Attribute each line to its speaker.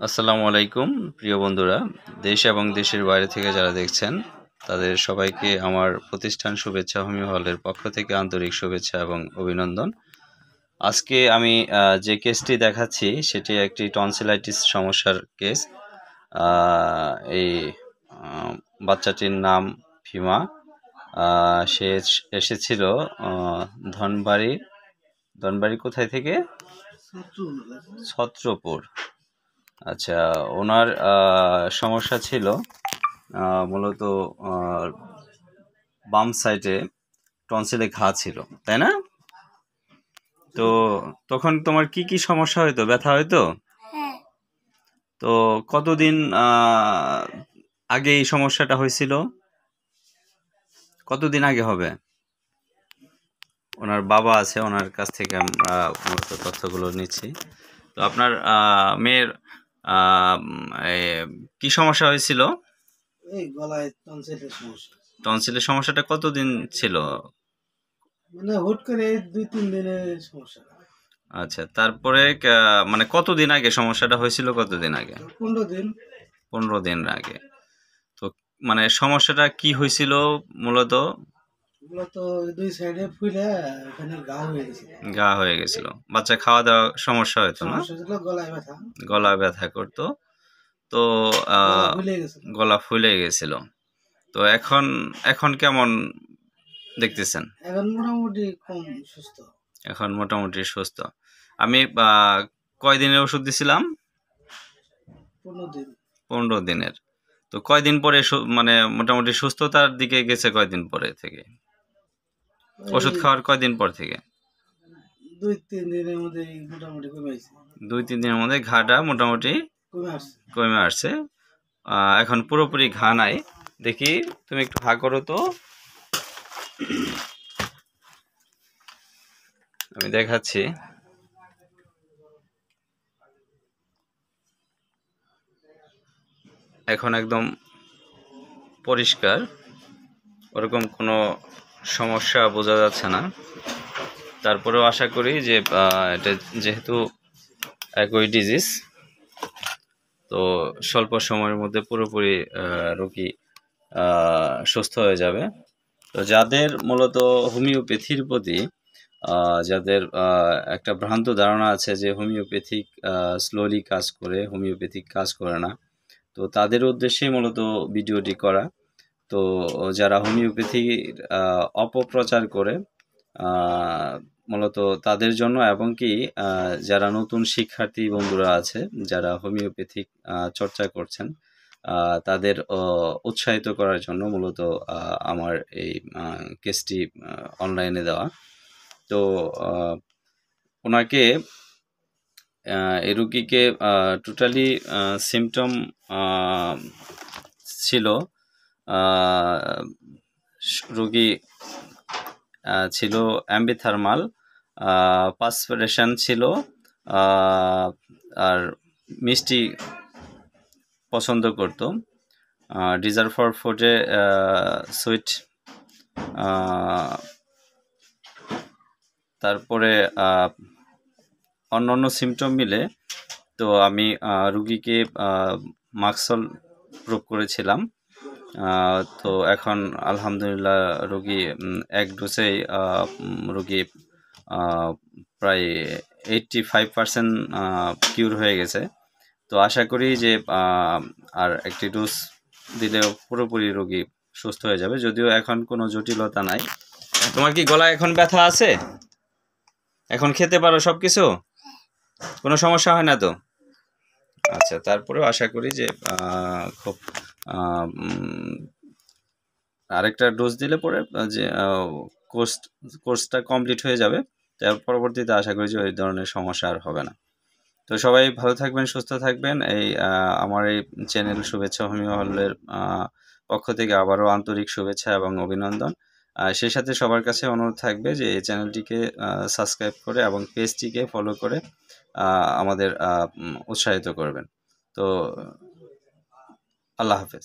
Speaker 1: আসসালামু আলাইকুম প্রিয় বন্ধুরা, দেশ এবং দেশের বাইরে থেকে যারা দেখছেন তাদের সবাইকে আমার প্রতিষ্ঠান শুভেচ্ছা হোমিও হলের পক্ষ থেকে আন্তরিক শুভেচ্ছা এবং অভিনন্দন। আজকে আমি যে কেসটি দেখাচ্ছি সেটি একটি টনসিলাইটিস সমস্যার কেস। এই বাচ্চাটির নাম ফিমা। সে এসেছিল ধনবাড়ি। ধনবাড়ি কোথায় থেকে? ছত্রপুর। আচ্ছা, ওনার সমস্যা ছিল মূলত বাম সাইডে টনসিলে ঘা ছিল, তাই না? তো তখন তোমার কি কি সমস্যা হইতো? ব্যথা হইতো? তো কতদিন আগে এই সমস্যাটা হয়েছিল? কতদিন আগে হবে? ওনার বাবা আছে, ওনার কাছ থেকে আমরা মূলত তথ্যগুলো নিচ্ছি। তো আপনার মেয়ের কি সমস্যা হয়েছিল?
Speaker 2: এই গলায় টনসিলের সমস্যা।
Speaker 1: টনসিলের সমস্যাটা কতদিন ছিল?
Speaker 2: মানে হুট করে 2-3 দিনের সমস্যা।
Speaker 1: আচ্ছা, তারপরে মানে কতদিন আগে সমস্যাটা হয়েছিল? কতদিন আগে?
Speaker 2: 15 দিন।
Speaker 1: 15 দিন আগে। তো মানে সমস্যাটা কি হয়েছিল মূলত?
Speaker 2: মূলত 2 সাইডে ফুলে ওখানে ঘা হয়ে গেছে।
Speaker 1: ঘা হয়ে গেছিল। বাচ্চা খাওয়া দাওয়া সমস্যা হতো না?
Speaker 2: সমস্যা ছিল গলায় ব্যথা।
Speaker 1: গলা ব্যথা করতো। তো
Speaker 2: গলা ফুলে গেছিল।
Speaker 1: গলা ফুলে গেছিল। তো এখন এখন কেমন দেখতেছেন?
Speaker 2: এখন মোটামুটি কম সুস্থ।
Speaker 1: এখন মোটামুটি সুস্থ। আমি কয়দিনের ওষুধ দিছিলাম?
Speaker 2: 15 দিন।
Speaker 1: 15 দিনের। তো কয়দিন পরে মানে মোটামুটি সুস্থতার দিকে গেছে? কয়দিন পরে থেকে? ওষুধ খাওয়ার কয়দিন পর থেকে?
Speaker 2: 2-3 দিনের মধ্যে মোটামুটি কমে আসছে।
Speaker 1: 2-3 দিনের মধ্যে ঘাটা মোটামুটি কমে আসছে। এখন পুরোপুরি ঘা নাই। দেখি, তুমি একটু হা করো তো। আমি দেখাচ্ছি। এখন একদম পরিষ্কার, ওরকম কোনো সমস্যা বোঝা যাচ্ছে না। তারপরেও আশা করি যে এটা যেহেতু একই ডিজিজ, তো স্বল্প সময়ের মধ্যে পুরোপুরি রোগী সুস্থ হয়ে যাবে। তো যাদের মূলত হোমিওপ্যাথির প্রতি যাদের একটা ভ্রান্ত ধারণা আছে যে হোমিওপ্যাথিক স্লোলি কাজ করে, হোমিওপ্যাথিক কাজ করে না, তো তাদের উদ্দেশ্যেই মূলত ভিডিওটি করা। তো যারা হোমিওপ্যাথির অপপ্রচার করে মূলত তাদের জন্য, এবং কি যারা নতুন শিক্ষার্থী বন্ধুরা আছে যারা হোমিওপ্যাথিক চর্চা করছেন, তাদের উৎসাহিত করার জন্য মূলত আমার এই কেসটি অনলাইনে দেওয়া। তো ওনাকে এই রুগীকে টোটালি সিমটম ছিল, রুগী ছিল অ্যাম্বিথার্মাল, পাসপিরেশন ছিল, আর মিষ্টি পছন্দ করত, ডিজার ফর ফুডে সুইট। তারপরে অন্যান্য সিমটম মিলে তো আমি রুগীকে মাক্সল প্রয়োগ করেছিলাম। তো এখন আলহামদুলিল্লাহ রোগী এক ডোজেই রোগী প্রায় 85% কিউর হয়ে গেছে। তো আশা করি যে আর একটি ডোজ দিলেও পুরোপুরি রোগী সুস্থ হয়ে যাবে, যদিও এখন কোনো জটিলতা নাই। তোমার কি গলায় এখন ব্যথা আছে? এখন খেতে পারো সব কিছু? কোনো সমস্যা হয় না তো? আচ্ছা, তারপরেও আশা করি যে খুব আরেকটা ডোজ দিলে পরে যে কোর্সটা কমপ্লিট হয়ে যাবে। তার পরবর্তীতে আশা করি যে ওই ধরনের সমস্যা আর হবে না। তো সবাই ভালো থাকবেন, সুস্থ থাকবেন। এই আমার এই চ্যানেল শুভেচ্ছা হোমিও হলের পক্ষ থেকে আবারও আন্তরিক শুভেচ্ছা এবং অভিনন্দন। সেই সাথে সবার কাছে অনুরোধ থাকবে যে এই চ্যানেলটিকে সাবস্ক্রাইব করে এবং পেজটিকে ফলো করে আমাদের উৎসাহিত করবেন। তো আল্লাহ হাফেজ।